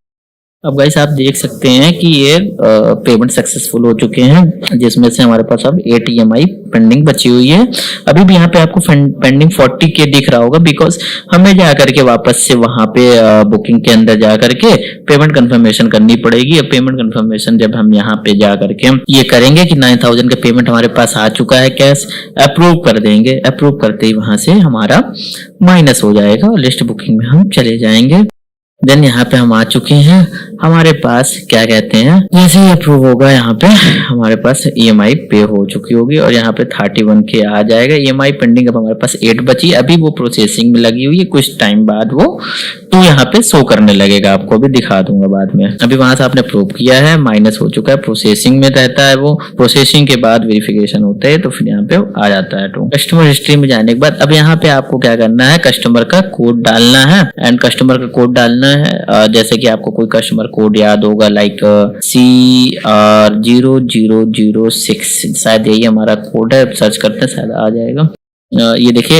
अब गाइस आप देख सकते हैं कि ये पेमेंट सक्सेसफुल हो चुके हैं, जिसमें से हमारे पास अब 8 EMI पेंडिंग बची हुई है। अभी भी यहाँ पे आपको पेंडिंग 40K दिख रहा होगा, बिकॉज हमें जा करके वापस से वहां पे बुकिंग के अंदर जा करके पेमेंट कंफर्मेशन करनी पड़ेगी। अब पेमेंट कंफर्मेशन जब हम यहाँ पे जा करके ये करेंगे कि 9000 का पेमेंट हमारे पास आ चुका है, कैश अप्रूव कर देंगे। अप्रूव करते ही वहां से हमारा माइनस हो जाएगा और लिस्ट बुकिंग में हम चले जाएंगे। देन यहाँ पे हम आ चुके हैं। हमारे पास क्या कहते हैं, जैसे ही अप्रूव होगा यहाँ पे हमारे पास EMI पे हो चुकी होगी और यहाँ पे 31K आ जाएगा। EMI पेंडिंग अब हमारे पास 8 बची, अभी वो प्रोसेसिंग में लगी हुई है, कुछ टाइम बाद वो तो यहाँ पे शो करने लगेगा, आपको भी दिखा दूंगा बाद में। अभी वहां से आपने प्रूव किया है, माइनस हो चुका है, प्रोसेसिंग में रहता है वो, प्रोसेसिंग के बाद वेरिफिकेशन होता है, तो फिर यहाँ पे आ जाता है टू। कस्टमर हिस्ट्री में जाने के बाद अब यहाँ पे आपको क्या करना है, कस्टमर का कोड डालना है, एंड कस्टमर का कोड डालना है। जैसे कि आपको कोई कस्टमर कोड याद होगा, लाइक CR0006, शायद यही हमारा कोड है, सर्च करते हैं शायद आ जाएगा। ये देखिए,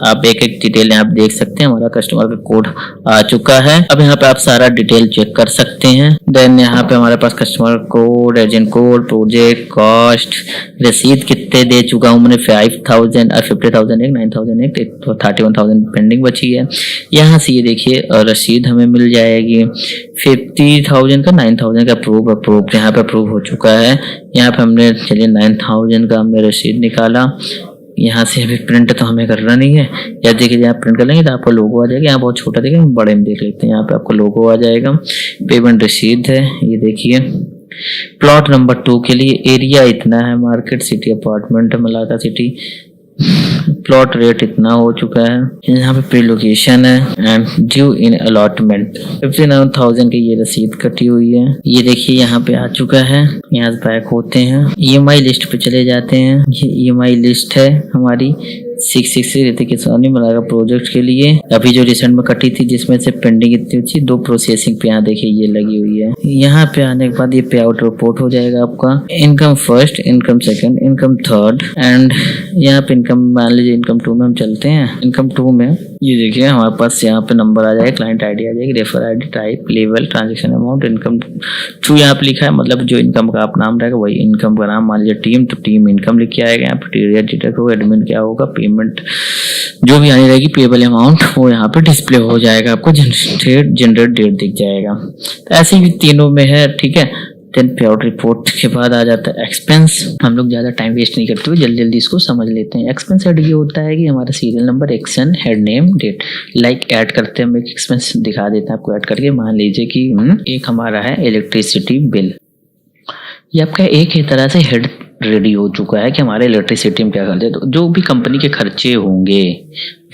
आप एक एक डिटेल यहाँ पे देख सकते हैं, हमारा कस्टमर का कोड आ चुका है। अब यहाँ पे आप सारा डिटेल चेक कर सकते हैं। देन यहाँ पे हमारे पास customer code, agent code, project cost, रसीद कितने दे चुका हूँ मैंने, 5000 और 50,000 एक, 9,000 एक, तो 31,000 पेंडिंग बची है। यहाँ से ये देखिए रसीद हमें मिल जाएगी 50,000 का, 9,000 का अप्रूव यहाँ पे अप्रूव हो चुका है। यहाँ पे हमने चलिए 9,000 का हमने रसीद निकाला। यहाँ से अभी प्रिंट तो हमें करना नहीं है, या देखिए यहाँ प्रिंट कर लेंगे तो आपको लोगो आ जाएगा। यहाँ बहुत छोटा देखेंगे, बड़े में देख लेते हैं, यहाँ पे आपको लोगो आ जाएगा। पेमेंट रसीद है, ये देखिए। प्लॉट नंबर 2 के लिए एरिया इतना है, मार्केट सिटी अपार्टमेंट है, मलाका सिटी। प्लॉट रेट इतना हो चुका है। यहाँ पे प्री लोकेशन है एंड ड्यू इन अलॉटमेंट 59,000 की ये रसीद कटी हुई है। ये देखिए यहाँ पे आ चुका है। यहाँ से बैक होते हैं, EMI लिस्ट पे चले जाते हैं। ये EMI लिस्ट है हमारी 663 ऋतिक किसानी मलाका प्रोजेक्ट के लिए, अभी जो रिसेंट में कटी थी, जिसमें से पेंडिंग इतनी थी, 2 प्रोसेसिंग पे यहाँ देखिए ये लगी हुई है। यहाँ पे आने के बाद ये पे आउट रिपोर्ट हो जाएगा आपका। Income first, income second, income third, and यहाँ पे इनकम मान लीजिए इनकम 2 में हम चलते हैं। इनकम 2 में ये देखिए हमारे पास यहाँ पे नंबर आ जाएगा, क्लाइंट ID आ जाएगी, refer ID, type, level, transaction amount, income 2 यहाँ पे लिखा है, मतलब जो इनकम का आप नाम रहेगा वही इनकम का नाम। मान लीजिए टीम, तो टीम इनकम लिख के आएगा। यहाँ पे डिटेक्ट होगा, एडमिन क्या होगा, पेमेंट जो भी आनी रहेगी, पेबल अमाउंट वो यहाँ पे डिस्प्ले हो जाएगा, आपको जनरेट डेट दिख जाएगा। तो ऐसे ही तीनों में है, ठीक है। देन पे आउट रिपोर्ट के बाद आ जाता है एक्सपेंस। हम लोग ज्यादा टाइम वेस्ट नहीं करते हुए जल्दी इसको समझ लेते हैं। एक्सपेंस हेड ये होता है कि हमारा serial number, action, head name, date, like add करते हैं हम एक एक्सपेंस दिखा देते हैं आपको ऐड करके। मान लीजिए कि एक हमारा है इलेक्ट्रिसिटी बिल, ये आपका एक ही तरह से हेड रेडी हो चुका है कि हमारे इलेक्ट्रिसिटी में क्या खर्चे, तो जो भी कंपनी के खर्चे होंगे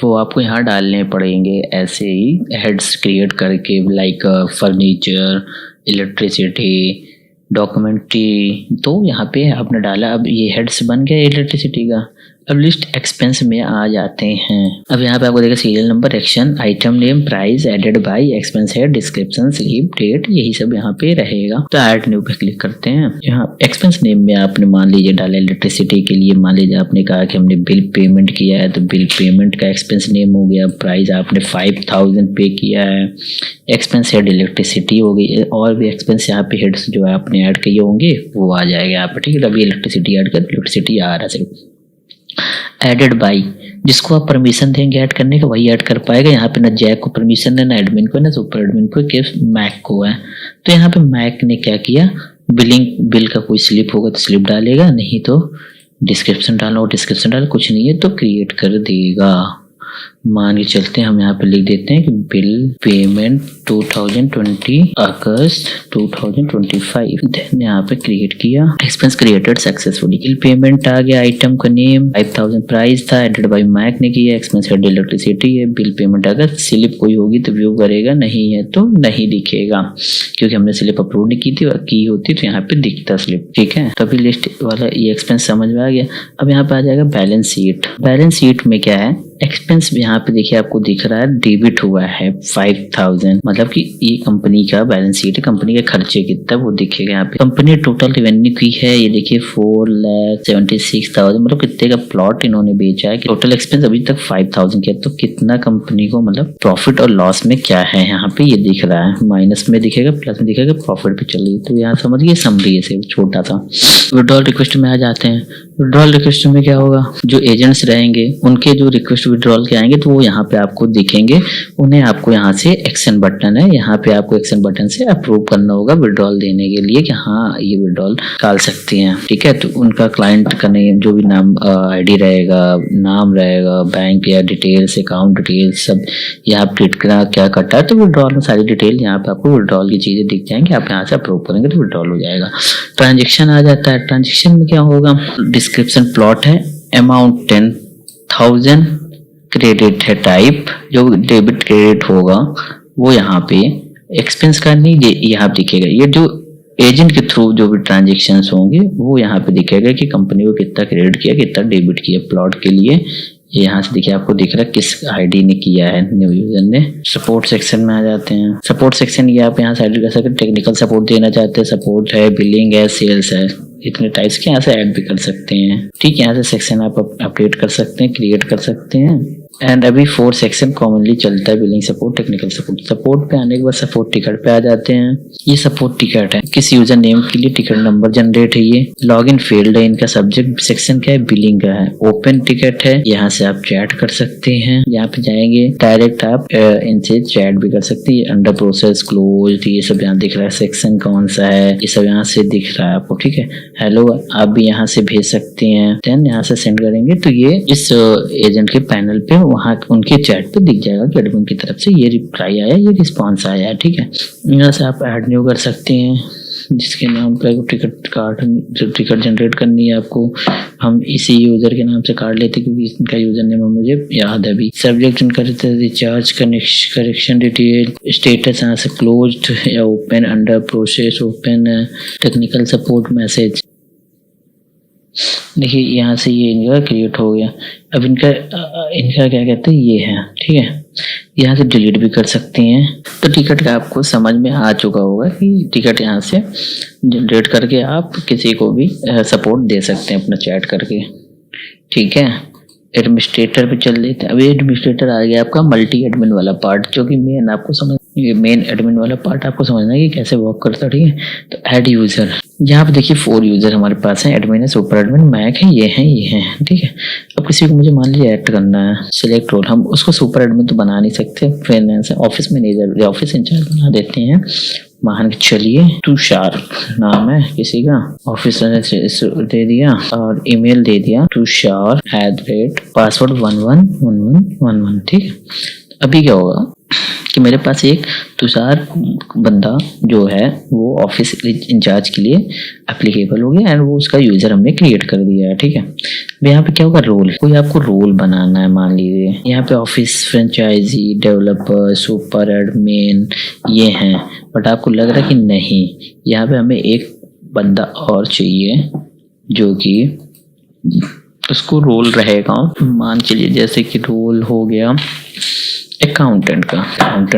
वो आपको यहाँ डालने पड़ेंगे ऐसे ही हेड्स क्रिएट करके, लाइक फर्नीचर, इलेक्ट्रिसिटी, डॉक्यूमेंट्री। तो यहाँ पे आपने डाला, अब ये हेड्स बन गया इलेक्ट्रिसिटी का। अब लिस्ट एक्सपेंस में आ जाते हैं। अब यहाँ पे आपको देखा serial number, action, item name, price, added by, expense head, description, slip, date, यही सब यहाँ पे रहेगा। तो ऐड न्यू पे क्लिक करते हैं। यहाँ एक्सपेंस नेम में आपने मान लीजिए डाला इलेक्ट्रिसिटी के लिए, मान लीजिए आपने कहा कि हमने बिल पेमेंट किया है, तो बिल पेमेंट का एक्सपेंस नेम हो गया। प्राइस आपने 5,000 पे किया है। एक्सपेंस हेड इलेक्ट्रिसिटी हो गई, और भी एक्सपेंस यहाँ पे हेड्स जो है आपने ऐड किए होंगे वो आ जाएगा यहाँ पे, ठीक है। अभी इलेक्ट्रिसिटी ऐड कर, इलेक्ट्रिसिटी आ रहा है सिर्फ। एडेड बाई, जिसको आप परमिशन देंगे ऐड करने का वही ऐड कर पाएगा। यहाँ पे ना जैक को परमिशन है, ना एडमिन को, ना सुपर एडमिन को, केवल मैक को है। तो यहाँ पे मैक ने क्या किया, बिल का कोई स्लिप होगा तो स्लिप डालेगा, नहीं तो डिस्क्रिप्शन डालो, डिस्क्रिप्शन डाल, कुछ नहीं है तो क्रिएट कर देगा। मान के चलते हैं, हम यहाँ पे लिख देते हैं कि बिल पेमेंट 2020 अगस्त 2025। देन यहाँ पे क्रिएट किया, expense created successfully. Bill payment आ गया, आइटम का नेम 5,000 प्राइस था, एडेड बाय मैक ने किया, एक्सपेंस हेड इलेक्ट्रिसिटी है। बिल पेमेंट अगर स्लिप कोई होगी तो व्यू करेगा, नहीं है तो नहीं दिखेगा, क्योंकि हमने स्लिप अप्रूव नहीं की थी, की होती तो यहाँ पे दिखता स्लिप, ठीक है। तभी लिस्ट वाला ये एक्सपेंस समझ में आ गया। अब यहाँ पे आ जाएगा बैलेंस शीट। बैलेंस शीट में क्या है, एक्सपेंस यहाँ पे देखिए आपको दिख रहा है डेबिट हुआ है 5,000, मतलब कि ये कंपनी का बैलेंस शीट है, कंपनी के खर्चे कितना वो दिखेगा यहाँ पे। कंपनी टोटल रेवेन्यू की है, ये देखिए 4,76,000, मतलब कितने का प्लॉट इन्होंने बेचा है। टोटल एक्सपेंस अभी तक 5,000 किया, तो कितना कंपनी को मतलब प्रॉफिट और लॉस में क्या है यहाँ पे ये दिख रहा है। माइनस में दिखेगा, प्लस में दिखेगा, प्रॉफिट पे चल रही। तो यहाँ समझिए समरी है सिर्फ छोटा सा। विड्रॉल रिक्वेस्ट में आ जाते हैं। विड्रॉल रिक्वेस्ट में क्या होगा, जो एजेंट्स रहेंगे उनके जो रिक्वेस्ट विड्रॉल के आएंगे तो वो यहाँ पे आपको दिखेंगे। उन्हें आपको यहाँ से एक्शन बटन है, यहाँ पे आपको एक्शन बटन से अप्रूव करना होगा विड्रॉल देने के लिए कि हाँ ये विड्रॉल डाल सकती हैं, ठीक है। तो उनका क्लाइंट का नेम, जो भी नाम ID रहेगा, नाम रहेगा, बैंक या डिटेल्स, अकाउंट डिटेल्स सब यहाँ पे क्या कटा है, तो विड्रॉल में सारी डिटेल यहाँ पे आपको विड्रॉल की चीजें दिख जाएंगी। आप यहाँ से अप्रूव करेंगे तो विड्रॉल हो जाएगा। ट्रांजेक्शन आ जाता है। ट्रांजेक्शन में क्या होगा, डिस्क्रिप्शन प्लॉट है, अमाउंट 10,000, क्रेडिट है टाइप, जो डेबिट क्रेडिट होगा वो यहाँ पे एक्सपेंस का नहीं यहाँ दिखेगा। ये जो एजेंट के थ्रू जो भी ट्रांजेक्शन्स होंगे वो यहाँ पे दिखेगा कि कंपनी को कितना क्रेडिट किया, कितना डेबिट किया प्लॉट के लिए। ये यहाँ से देखिए आपको दिख रहा है किस आईडी ने किया है, न्यू यूजर ने। सपोर्ट सेक्शन में आ जाते हैं। सपोर्ट सेक्शन ये आप यहाँ से ऐड कर सकते हैं। टेक्निकल सपोर्ट देना चाहते हैं, सपोर्ट है, बिलिंग है, सेल्स है, इतने टाइप्स के यहाँ से ऐड भी कर सकते हैं। ठीक है, यहाँ से सेक्शन आप अपडेट कर सकते हैं, क्रिएट कर सकते हैं। एंड अभी 4 सेक्शन कॉमनली चलता है, billing support, technical support. Support पे आने के बाद सपोर्ट टिकट पे आ जाते हैं। ये सपोर्ट टिकट है, किस यूजर नेम के लिए टिकट नंबर जनरेट है। ये लॉगिन फील्ड है, इनका सब्जेक्ट सेक्शन क्या है, बिलिंग का है। ओपन टिकट है, यहाँ से आप चैट कर सकते हैं। यहाँ पे जाएंगे डायरेक्ट आप इनसे चैट भी कर सकते हैं। अंडर प्रोसेस, क्लोज, ये सब यहाँ दिख रहा है। सेक्शन कौन सा है ये सब यहाँ से दिख रहा है आपको। ठीक है, हेलो आप भी यहाँ से भेज सकते हैं। देन यहाँ से सेंड करेंगे तो ये इस एजेंट के पैनल पे वहाँ उनके चैट पे दिख जाएगा कि एडमिन की तरफ से ये रिप्लाई आया, ये रिस्पांस आया है। ठीक है, यहाँ से आप ऐड न्यू कर सकते हैं जिसके नाम पे टिकट कार्ड, जो टिकट जनरेट करनी है आपको। हम इसी यूजर के नाम से कार्ड लेते क्योंकि इनका यूजर नेम मुझे याद है अभी। सब्जेक्ट इनका रहता है रिचार्ज, करेक्शन डिटेल, स्टेटस यहाँ से क्लोज्ड या ओपन, अंडर प्रोसेस, ओपन है, टेक्निकल सपोर्ट मैसेज। देखिए यहाँ से ये इनका क्रिएट हो गया। अब इनका क्या कहते हैं ये है। ठीक है, यहाँ से डिलीट भी कर सकते हैं। तो टिकट का आपको समझ में आ चुका होगा कि टिकट यहाँ से जनरेट करके आप किसी को भी सपोर्ट दे सकते हैं अपना चैट करके। ठीक है, एडमिनिस्ट्रेटर पे चल लेते हैं। अभी एडमिनिस्ट्रेटर आ गया आपका मल्टी एडमिन वाला पार्ट, जो कि मेन आपको समझ, ये मेन एडमिन वाला पार्ट आपको समझना है कि कैसे वर्क करता है। ठीक है, तो ऐड यूजर, यहाँ पे देखिए 4 यूजर हमारे पास हैं। एडमिन है, सुपर एडमिन, मैक है, ये हैं। ठीक है, अब किसी को मुझे मान लीजिए ऐड करना है, सिलेक्ट रोल, हम उसको सुपर एडमिन तो बना नहीं सकते, finance office manager, office in charge बना देते हैं। मान के चलिए तुषार नाम है किसी का, ऑफिस दे दिया और ईमेल दे दिया तुषार @ पासवर्ड 111111। ठीक है, अभी क्या होगा कि मेरे पास एक तुषार बंदा जो है वो ऑफिस इंचार्ज के लिए एप्लीकेबल हो गया एंड वो उसका यूजर हमने क्रिएट कर दिया है। ठीक है, यहाँ पे क्या होगा, रोल, कोई आपको रोल बनाना है। मान लीजिए यहाँ पे office franchisee, developer, super admin ये हैं, बट आपको लग रहा है कि नहीं, यहाँ पे हमें एक बंदा और चाहिए जो कि उसको रोल रहेगा। मान चलिए जैसे कि रोल हो गया अकाउंटेंट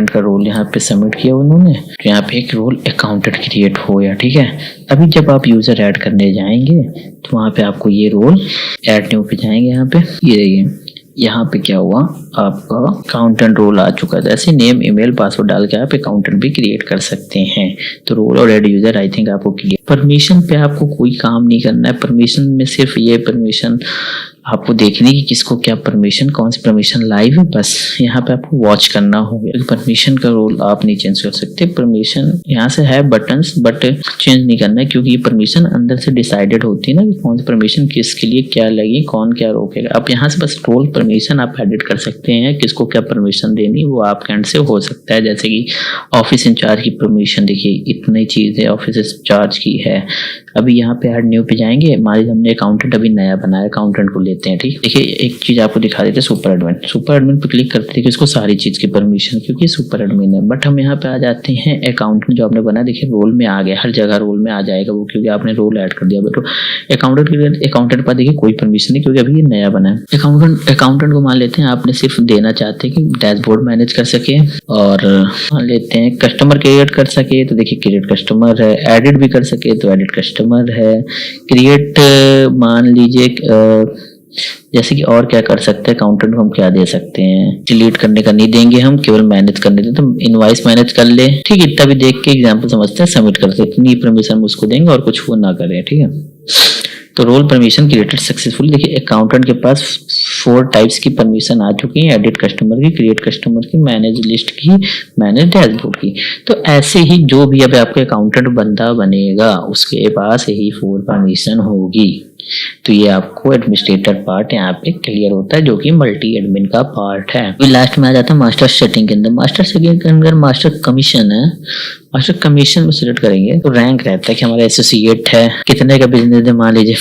का रोल यहाँ पे सबमिट किया उन्होंने, तो यहाँ पे एक रोल अकाउंटेंट क्रिएट हो गया। ठीक है, अभी जब आप यूजर ऐड करने जाएंगे तो वहाँ पे आपको ये रोल ऐड न्यू पे जाएंगे। यहाँ पे ये देखिए, यहाँ पे क्या हुआ, आपका अकाउंटेंट रोल आ चुका है। जैसे नेम, ईमेल, पासवर्ड डाल के आप अकाउंटेंट भी क्रिएट कर सकते हैं। तो रोल और ऐड यूजर आई थिंक आपको क्लियर। परमिशन पे आपको कोई काम नहीं करना है। परमिशन में सिर्फ ये परमिशन आपको देखने की किसको क्या परमिशन, कौन सी परमिशन लाइव है, बस यहाँ पे आपको वॉच करना होगा। परमिशन का रोल आप नहीं चेंज कर सकते। परमिशन यहाँ से है बटन्स, बट चेंज नहीं करना है क्योंकि ये परमिशन अंदर से डिसाइडेड होती है ना कि कौन सी परमिशन किसके लिए क्या लगी, कौन क्या रोकेगा। आप यहाँ से बस रोल परमिशन आप एडिट कर सकते हैं, किसको क्या परमिशन देनी वो आपके एंड से हो सकता है। जैसे कि ऑफिस इंचार्ज की परमिशन देखिए, इतनी चीज है ऑफिस इंचार्ज की है। अभी यहाँ पे ऐड न्यू पे जाएंगे, मान लीजिए हमने अकाउंटेंट अभी नया बनाया, अकाउंटेंट को लेते हैं। ठीक, देखिए एक चीज आपको दिखा देते हैं, सुपर एडमिन पे क्लिक करते हैं कि इसको सारी चीज की परमिशन, क्योंकि सुपर एडमिन है। बट हम यहाँ पे आ जाते हैं अकाउंटेंट जो आपने बना, देखिए रोल में आ गया, हर जगह रोल में आ जाएगा वो, क्योंकि आपने रोल ऐड कर दिया। बट अकाउंटेंट पर देखिए कोई परमिशन नहीं, क्योंकि अभी ये नया बना है। अकाउंटेंट को मान लेते हैं आपने सिर्फ देना चाहते हैं कि डैशबोर्ड मैनेज कर सके, और मान लेते हैं कस्टमर क्रिएट कर सके, तो देखिए क्रिएट कस्टमर है, एडिट भी कर सके तो एडिट कस्टमर है, क्रिएट मान लीजिए जैसे कि और क्या कर सकते हैं, अकाउंटेंट को हम क्या दे सकते हैं, डिलीट करने का नहीं देंगे हम, केवल मैनेज करने देते, तो इनवॉइस मैनेज कर ले। ठीक, इतना भी देख के एग्जांपल समझते हैं, सबमिट करते हैं, इतनी परमिशन हम उसको देंगे और कुछ वो ना करें। ठीक है, तो रोल परमिशन क्रिएटेड सक्सेसफुल। देखिए अकाउंटेंट के पास 4 टाइप्स की परमिशन आ चुकी है, एडिट कस्टमर की, क्रिएट कस्टमर की, मैनेज लिस्ट की, मैनेज डैशबोर्ड की। तो ऐसे ही जो भी अब आपके अकाउंटेंट बंदा बनेगा उसके पास यही 4 परमिशन होगी। तो ये आपको एडमिनिस्ट्रेटर पार्ट यहाँ पे क्लियर होता है, जो कि मल्टी एडमिन का पार्ट है। फिर लास्ट में आ जाता है मास्टर सेटिंग के अंदर। मास्टर सेटिंग के अंदर मास्टर कमीशन है। मास्टर कमीशन में सिलेक्ट करेंगे तो रैंक रहता है कि हमारा एसोसिएट है, कितने का बिजनेस है, मान लीजिए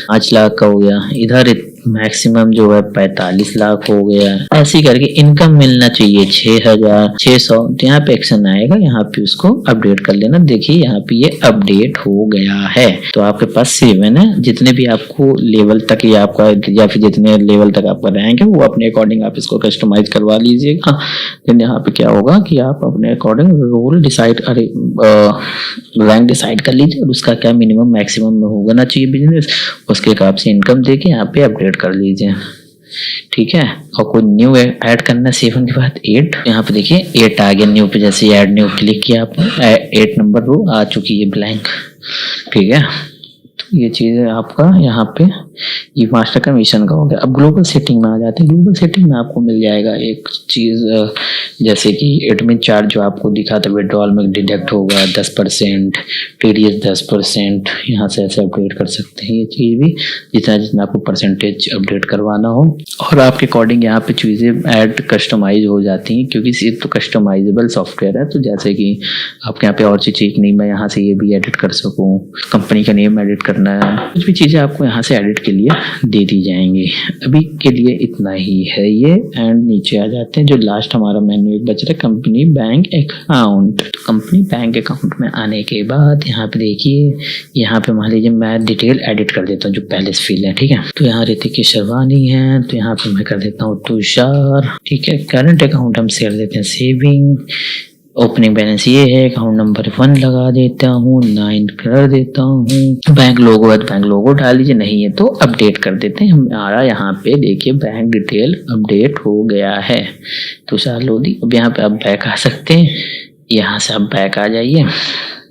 5 लाख का हो गया, इधर मैक्सिमम जो है 45 लाख हो गया। ऐसे करके इनकम मिलना चाहिए 6,600। तो यहाँ पे एक्शन आएगा, यहाँ पे उसको अपडेट कर लेना। देखिए यहाँ पे ये अपडेट हो गया है। तो आपके पास 7 है। जितने भी आपको लेवल तक ये आपका या फिर जितने लेवल तक आपका रैंक है वो अपने अकॉर्डिंग आप इसको कस्टमाइज करवा लीजिएगा। देन यहाँ पे क्या होगा कि आप अपने according role decide rank decide कर लीजिए और उसका क्या मिनिमम मैक्सिमम में होगा ना चाहिए बिजनेस, उसके हिसाब से इनकम देके यहाँ पे अपडेट कर लीजिए। ठीक है। और कोई न्यू ऐड करना 7 के बाद 8, यहाँ पे देखिए 8 आ गया न्यू पे। जैसे ऐड न्यू क्लिक किया आपने 8 नंबर रो आ चुकी है ब्लैंक। ठीक है। तो ये चीज है आपका यहाँ पे ये मास्टर कमीशन का हो गया। अब ग्लोबल सेटिंग में आ जाते हैं। ग्लोबल सेटिंग में आपको मिल जाएगा एक चीज जैसे कि एडमिन चार्ज जो आपको दिखा था विड्रॉल में डिडक्ट होगा 10%, TDS 10%। यहाँ से ऐसे अपडेट कर सकते हैं ये चीज भी, जितना जितना आपको परसेंटेज अपडेट करवाना हो। और आपके अकॉर्डिंग यहाँ पे चीजें ऐड कस्टमाइज हो जाती हैं क्योंकि सिर्फ तो कस्टमाइजेबल सॉफ्टवेयर है। तो जैसे कि आपके यहाँ पे और चीज नहीं, मैं यहाँ से ये भी एडिट कर सकूँ, कंपनी का नेम एडिट करना है, कुछ भी चीजें आपको यहाँ से एडिट के लिए दे दी जाएंगी। अभी के लिए इतना ही है ये। एंड नीचे आ जाते हैं जो लास्ट हमारा मेन्यू एक बच रहा है, कंपनी बैंक अकाउंट। तो कंपनी बैंक अकाउंट में आने के बाद यहाँ पे देखिए, यहाँ पे मान लीजिए मैं डिटेल एडिट कर देता हूँ जो पहले से फिल है। ठीक है। तो यहाँ ऋतिक की शेरवानी है, तो यहाँ पे मैं कर देता हूँ तुषार। ठीक है। करंट अकाउंट हम शेयर देते हैं सेविंग। ओपनिंग बैलेंस ये है, अकाउंट नंबर 1 लगा देता हूँ, 9 कर देता हूँ। बैंक लोगो है तो बैंक लोगो डाल लीजिए, नहीं है तो अपडेट कर देते हैं। हमारा यहाँ पे देखिए बैंक डिटेल अपडेट हो गया है। तुषार लोधी। अब यहाँ पे आप बैक आ सकते हैं, यहाँ से आप बैक आ जाइए।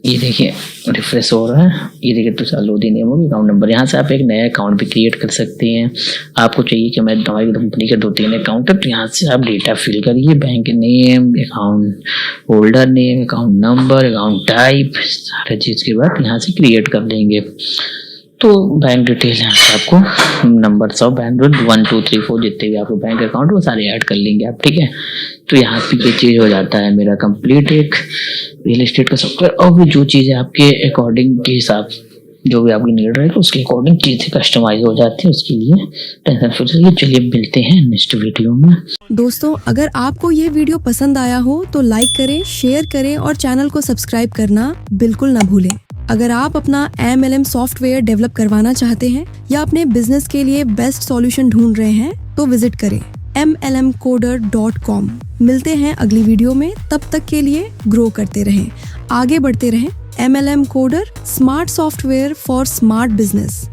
ये देखिए रिफ्रेश हो रहा है। ये देखिए तुषार लोधी नेम होगी, अकाउंट नंबर। यहाँ से आप एक नया अकाउंट भी क्रिएट कर सकते हैं। आपको चाहिए कि मैं हमारी कंपनी के 2-3 अकाउंट है, तो यहाँ से आप डेटा फिल करिए, bank name, account holder name, account number, account type, सारे चीज़ के बाद यहाँ से क्रिएट कर देंगे। तो बैंक डिटेल यहाँ से आपको नंबर 100 बैंक 1 2 3 4 जितने भी आपको बैंक अकाउंट वो सारे ऐड कर लेंगे आप। ठीक है। तो यहाँ पे ये चीज़ हो जाता है मेरा कंप्लीट एक रियल एस्टेट का सॉफ्टवेयर। और भी जो चीज़ें आपके अकॉर्डिंग के हिसाब जो भी आपकी नीड रहेगी उसके अकॉर्डिंग चीज़ें कस्टमाइज हो जाती है। उसके लिए टेंशन फ्री रहिए। चलिए मिलते हैं नेक्स्ट वीडियो में। दोस्तों, अगर आपको ये वीडियो पसंद आया हो तो लाइक करें, शेयर करें और चैनल को सब्सक्राइब करना बिल्कुल ना भूलें। अगर आप अपना MLM सॉफ्टवेयर डेवलप करवाना चाहते हैं या अपने बिजनेस के लिए बेस्ट सॉल्यूशन ढूंढ रहे हैं तो विजिट करें mlmcoder.com। मिलते हैं अगली वीडियो में। तब तक के लिए ग्रो करते रहें, आगे बढ़ते रहें। MLM coder, smart software for smart business.